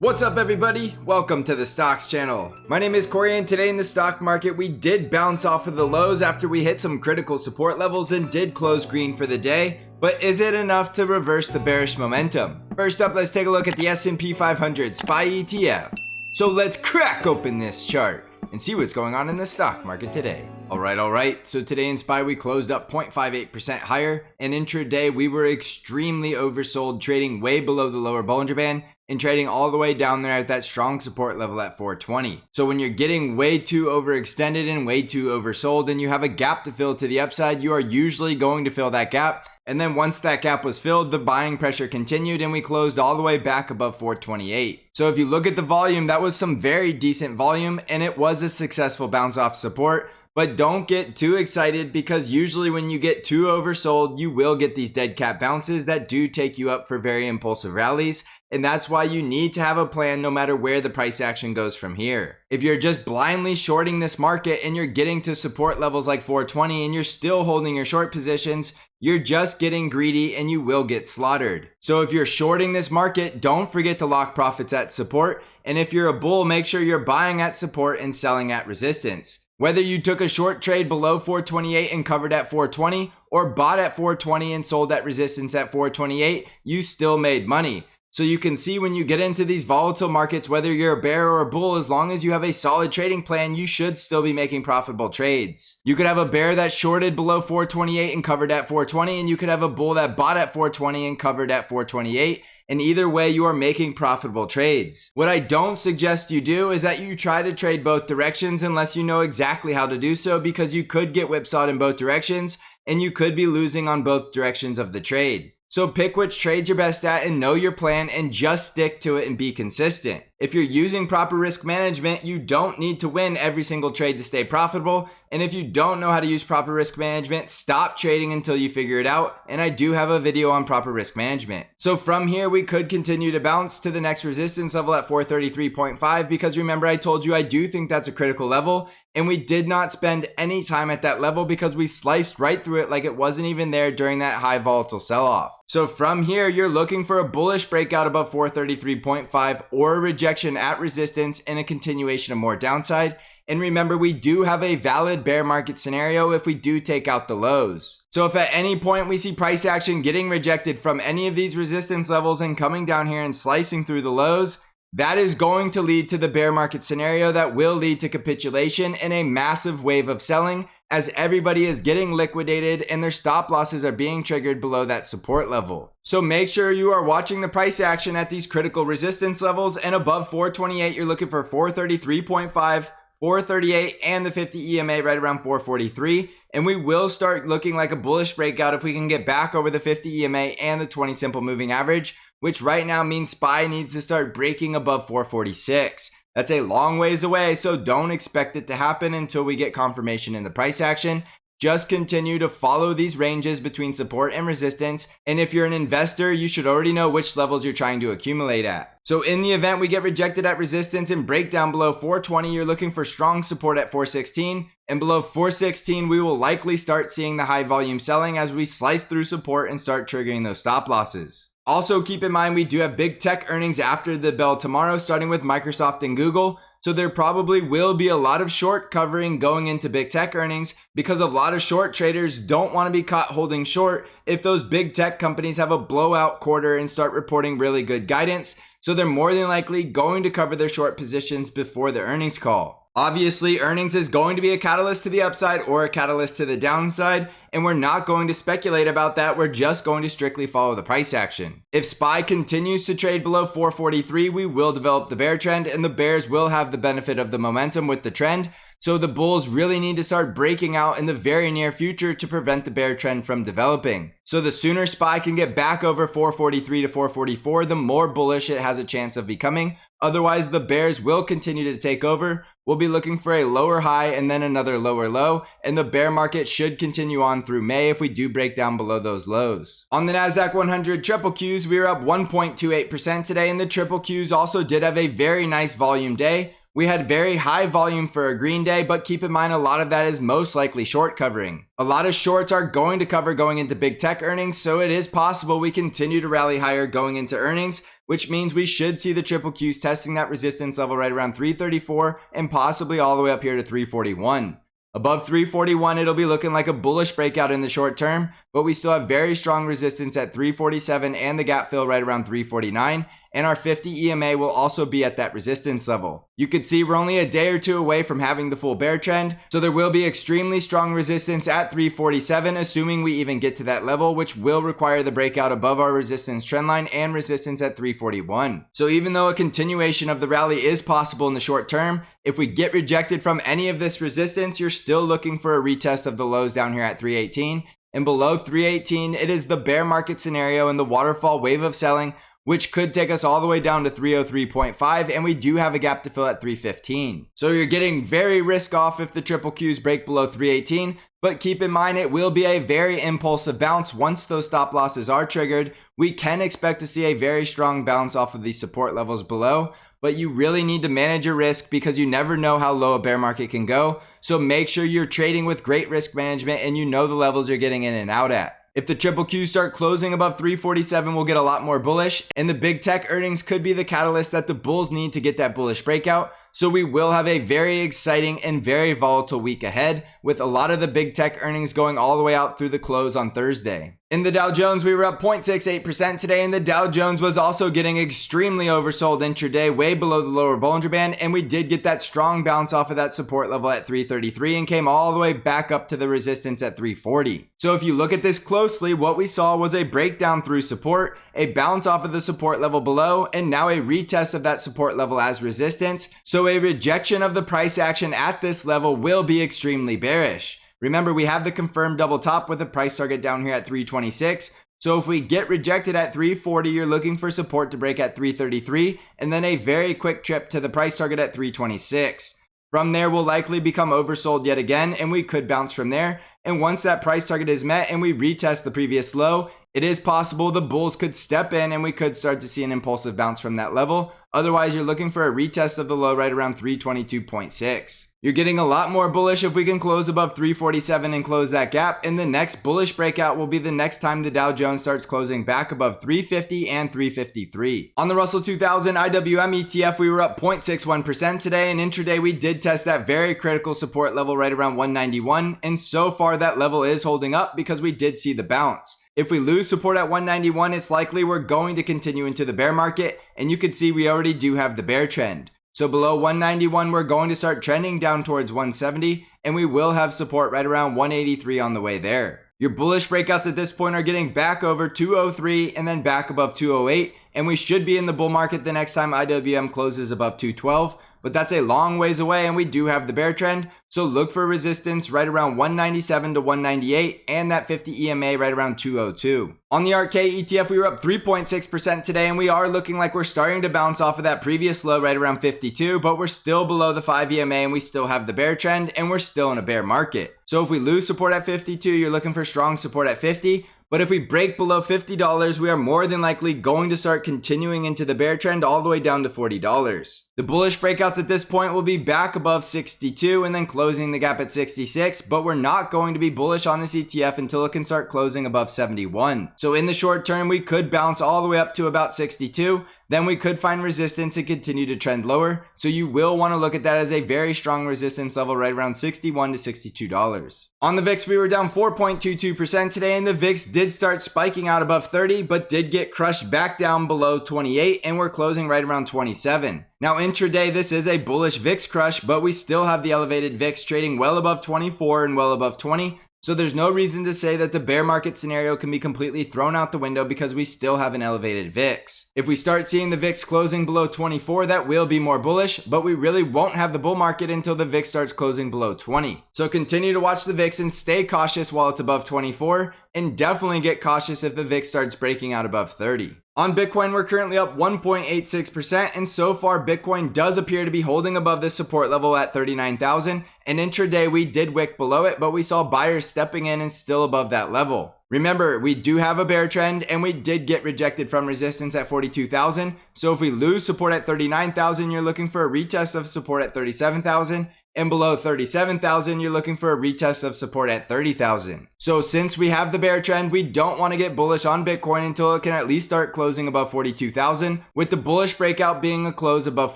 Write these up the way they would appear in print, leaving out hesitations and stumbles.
What's up everybody? Welcome to the Stocks channel. My name is Corey and today in the stock market we did bounce off of the lows after we hit some critical support levels and did close green for the day. But is it enough to reverse the bearish momentum? First up, let's take a look at the S&P 500 SPY ETF. So let's crack open this chart and see what's going on in the stock market today. Alright, so today in SPY we closed up 0.58% higher, and intraday we were extremely oversold, trading way below the lower Bollinger Band and trading all the way down there at that strong support level at 420. So when you're getting way too overextended and way too oversold and you have a gap to fill to the upside, you are usually going to fill that gap. And then once that gap was filled, the buying pressure continued and we closed all the way back above 428. So if you look at the volume, that was some very decent volume and it was a successful bounce off support. But don't get too excited because usually when you get too oversold, you will get these dead cat bounces that do take you up for very impulsive rallies. And that's why you need to have a plan no matter where the price action goes from here. If you're just blindly shorting this market and you're getting to support levels like 420 and you're still holding your short positions, you're just getting greedy and you will get slaughtered. So if you're shorting this market, don't forget to lock profits at support. And if you're a bull, make sure you're buying at support and selling at resistance. Whether you took a short trade below 428 and covered at 420 or bought at 420 and sold at resistance at 428, you still made money. So you can see when you get into these volatile markets, whether you're a bear or a bull, as long as you have a solid trading plan, you should still be making profitable trades. You could have a bear that shorted below 428 and covered at 420, and you could have a bull that bought at 420 and covered at 428. And either way, you are making profitable trades. What I don't suggest you do is that you try to trade both directions unless you know exactly how to do so, because you could get whipsawed in both directions and you could be losing on both directions of the trade. So pick which trades you're best at and know your plan and just stick to it and be consistent. If you're using proper risk management, you don't need to win every single trade to stay profitable. And if you don't know how to use proper risk management, stop trading until you figure it out. And I do have a video on proper risk management. So from here, we could continue to bounce to the next resistance level at 433.5 because remember I told you I do think that's a critical level. And we did not spend any time at that level because we sliced right through it like it wasn't even there during that high volatile sell-off. So from here, you're looking for a bullish breakout above 433.5 or a rejection at resistance and a continuation of more downside. And remember, we do have a valid bear market scenario if we do take out the lows. So if at any point we see price action getting rejected from any of these resistance levels and coming down here and slicing through the lows, that is going to lead to the bear market scenario that will lead to capitulation and a massive wave of selling as everybody is getting liquidated and their stop losses are being triggered below that support level. So make sure you are watching the price action at these critical resistance levels, and above 428 you're looking for 433.5, 438 and the 50 EMA right around 443, and we will start looking like a bullish breakout if we can get back over the 50 EMA and the 20 simple moving average, which right now means SPY needs to start breaking above 446. That's a long ways away, so don't expect it to happen until we get confirmation in the price action. Just continue to follow these ranges between support and resistance. And if you're an investor, you should already know which levels you're trying to accumulate at. So in the event we get rejected at resistance and break down below 420, you're looking for strong support at 416. And below 416, we will likely start seeing the high volume selling as we slice through support and start triggering those stop losses. Also keep in mind we do have big tech earnings after the bell tomorrow, starting with Microsoft and Google. So there probably will be a lot of short covering going into big tech earnings because a lot of short traders don't want to be caught holding short if those big tech companies have a blowout quarter and start reporting really good guidance. So they're more than likely going to cover their short positions before the earnings call. Obviously, earnings is going to be a catalyst to the upside or a catalyst to the downside, and we're not going to speculate about that. We're just going to strictly follow the price action. If SPY continues to trade below 443, we will develop the bear trend, and the bears will have the benefit of the momentum with the trend. So the bulls really need to start breaking out in the very near future to prevent the bear trend from developing. So the sooner SPY can get back over 443 to 444, the more bullish it has a chance of becoming. Otherwise, the bears will continue to take over. We'll be looking for a lower high and then another lower low, and the bear market should continue on through May if we do break down below those lows. On the Nasdaq 100 triple Qs, we were up 1.28% today, and the triple Qs also did have a very nice volume day. We had very high volume for a green day, but keep in mind a lot of that is most likely short covering. A lot of shorts are going to cover going into big tech earnings, so it is possible we continue to rally higher going into earnings, which means we should see the triple Qs testing that resistance level right around 334 and possibly all the way up here to 341. Above 341, it'll be looking like a bullish breakout in the short term, but we still have very strong resistance at 347 and the gap fill right around 349, and our 50 EMA will also be at that resistance level. You could see we're only a day or two away from having the full bear trend, so there will be extremely strong resistance at 347, assuming we even get to that level, which will require the breakout above our resistance trend line and resistance at 341. So even though a continuation of the rally is possible in the short term, if we get rejected from any of this resistance, you're still looking for a retest of the lows down here at 318. And below 318, it is the bear market scenario and the waterfall wave of selling, which could take us all the way down to 303.5, and we do have a gap to fill at 315. So you're getting very risk off if the triple Qs break below 318, but keep in mind it will be a very impulsive bounce. Once those stop losses are triggered, we can expect to see a very strong bounce off of these support levels below, but you really need to manage your risk because you never know how low a bear market can go. So make sure you're trading with great risk management and you know the levels you're getting in and out at. If the triple Qs start closing above 347, we'll get a lot more bullish, and the big tech earnings could be the catalyst that the bulls need to get that bullish breakout. So we will have a very exciting and very volatile week ahead, with a lot of the big tech earnings going all the way out through the close on Thursday. In the Dow Jones, we were up 0.68% today, and the Dow Jones was also getting extremely oversold intraday, way below the lower Bollinger Band, and we did get that strong bounce off of that support level at 333 and came all the way back up to the resistance at 340. So if you look at this closely, what we saw was a breakdown through support, a bounce off of the support level below, and now a retest of that support level as resistance. So a rejection of the price action at this level will be extremely bearish. Remember, we have the confirmed double top with a price target down here at 326. So if we get rejected at 340, you're looking for support to break at 333 and then a very quick trip to the price target at 326. From there, we'll likely become oversold yet again, and we could bounce from there. And once that price target is met and we retest the previous low, it is possible the bulls could step in and we could start to see an impulsive bounce from that level. Otherwise, you're looking for a retest of the low right around 322.6. You're getting a lot more bullish if we can close above 347 and close that gap, and the next bullish breakout will be the next time the Dow Jones starts closing back above 350 and 353. On the Russell 2000 IWM ETF, we were up 0.61% today, and intraday we did test that very critical support level right around 191, and so far that level is holding up because we did see the bounce. If we lose support at 191, it's likely we're going to continue into the bear market, and you can see we already do have the bear trend. So below 191, we're going to start trending down towards 170, and we will have support right around 183 on the way there. Your bullish breakouts at this point are getting back over 203 and then back above 208, and we should be in the bull market the next time IWM closes above 212, but that's a long ways away and we do have the bear trend, so look for resistance right around 197 to 198 and that 50 EMA right around 202. On the ARKK ETF, we were up 3.6% today, and we are looking like we're starting to bounce off of that previous low right around 52, but we're still below the 5 EMA and we still have the bear trend and we're still in a bear market. So if we lose support at 52, you're looking for strong support at 50. But if we break below $50, we are more than likely going to start continuing into the bear trend all the way down to $40. The bullish breakouts at this point will be back above 62 and then closing the gap at 66, but we're not going to be bullish on this ETF until it can start closing above 71. So in the short term, we could bounce all the way up to about 62, then we could find resistance and continue to trend lower. So you will want to look at that as a very strong resistance level right around $61 to $62. On the VIX, we were down 4.22% today, and the VIX did start spiking out above 30, but did get crushed back down below 28, and we're closing right around 27. Now intraday, this is a bullish VIX crush, but we still have the elevated VIX trading well above 24 and well above 20. So there's no reason to say that the bear market scenario can be completely thrown out the window because we still have an elevated VIX. If we start seeing the VIX closing below 24, that will be more bullish, but we really won't have the bull market until the VIX starts closing below 20. So continue to watch the VIX and stay cautious while it's above 24, and definitely get cautious if the VIX starts breaking out above 30. On Bitcoin, we're currently up 1.86%, and so far Bitcoin does appear to be holding above this support level at 39,000, and intraday we did wick below it, but we saw buyers stepping in and still above that level. Remember, we do have a bear trend and we did get rejected from resistance at 42,000. So if we lose support at 39,000, you're looking for a retest of support at 37,000. And below 37,000, you're looking for a retest of support at 30,000. So since we have the bear trend, we don't want to get bullish on Bitcoin until it can at least start closing above 42,000, with the bullish breakout being a close above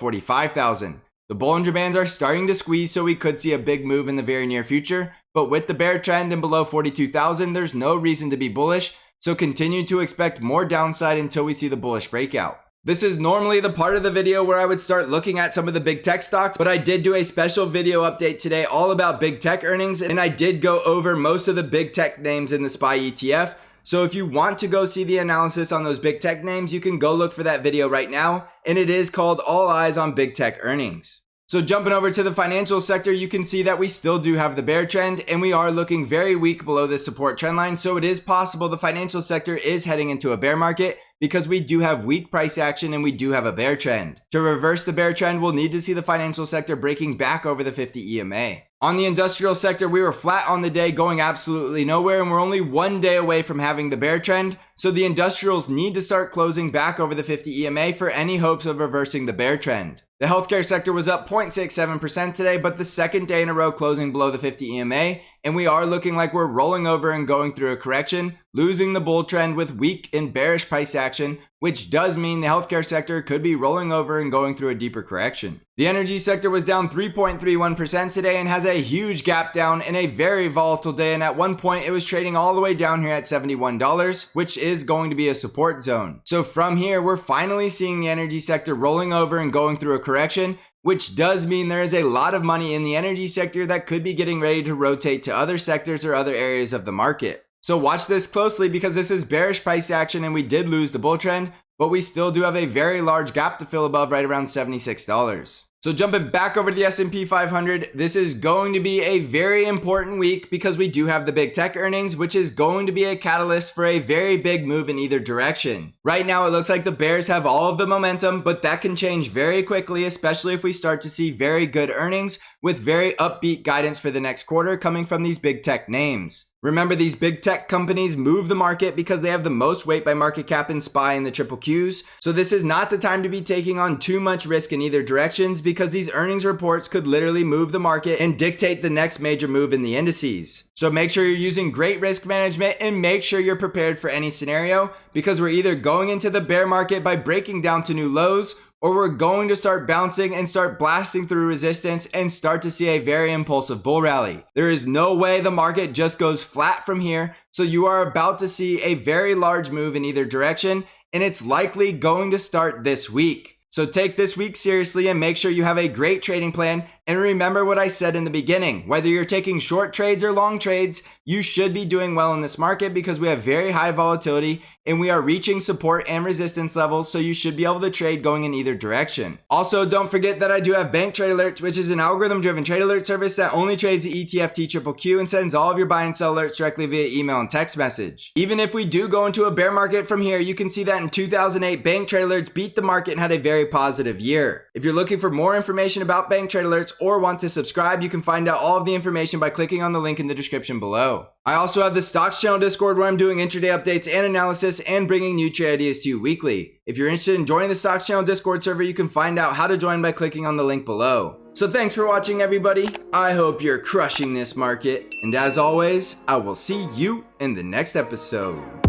45,000. The Bollinger Bands are starting to squeeze, so we could see a big move in the very near future. But with the bear trend and below 42,000, there's no reason to be bullish. So continue to expect more downside until we see the bullish breakout. This is normally the part of the video where I would start looking at some of the big tech stocks, but I did do a special video update today all about big tech earnings, and I did go over most of the big tech names in the SPY ETF. So if you want to go see the analysis on those big tech names, you can go look for that video right now, and it is called All Eyes on Big Tech Earnings. So jumping over to the financial sector, you can see that we still do have the bear trend and we are looking very weak below this support trend line. So it is possible the financial sector is heading into a bear market because we do have weak price action and we do have a bear trend. To reverse the bear trend, we'll need to see the financial sector breaking back over the 50 EMA. On the industrial sector, we were flat on the day, going absolutely nowhere, and we're only one day away from having the bear trend. So the industrials need to start closing back over the 50 EMA for any hopes of reversing the bear trend. The healthcare sector was up 0.67% today, but the second day in a row closing below the 50 EMA, and we are looking like we're rolling over and going through a correction, losing the bull trend with weak and bearish price action, which does mean the healthcare sector could be rolling over and going through a deeper correction. The energy sector was down 3.31% today and has a huge gap down in a very volatile day, and at one point it was trading all the way down here at $71, which is going to be a support zone. So from here, we're finally seeing the energy sector rolling over and going through a correction, which does mean there is a lot of money in the energy sector that could be getting ready to rotate to other sectors or other areas of the market. So watch this closely because this is bearish price action and we did lose the bull trend, but we still do have a very large gap to fill above right around $76. So jumping back over to the S&P 500, this is going to be a very important week because we do have the big tech earnings, which is going to be a catalyst for a very big move in either direction. Right now, it looks like the bears have all of the momentum, but that can change very quickly, especially if we start to see very good earnings with very upbeat guidance for the next quarter coming from these big tech names. Remember, these big tech companies move the market because they have the most weight by market cap in SPY and the QQQs. So this is not the time to be taking on too much risk in either directions because these earnings reports could literally move the market and dictate the next major move in the indices. So make sure you're using great risk management and make sure you're prepared for any scenario because we're either going into the bear market by breaking down to new lows, or we're going to start bouncing and start blasting through resistance and start to see a very impulsive bull rally. There is no way the market just goes flat from here, so you are about to see a very large move in either direction, and it's likely going to start this week. So take this week seriously and make sure you have a great trading plan. And remember what I said in the beginning, whether you're taking short trades or long trades, you should be doing well in this market because we have very high volatility and we are reaching support and resistance levels, so you should be able to trade going in either direction. Also, don't forget that I do have Bank Trade Alerts, which is an algorithm-driven trade alert service that only trades the ETF TQQQ and sends all of your buy and sell alerts directly via email and text message. Even if we do go into a bear market from here, you can see that in 2008, Bank Trade Alerts beat the market and had a very positive year. If you're looking for more information about Bank Trade Alerts or want to subscribe, you can find out all of the information by clicking on the link in the description below. I also have the Stocks Channel Discord where I'm doing intraday updates and analysis and bringing new trade ideas to you weekly. If you're interested in joining the Stocks Channel Discord server, you can find out how to join by clicking on the link below. So thanks for watching, everybody. I hope you're crushing this market. And as always, I will see you in the next episode.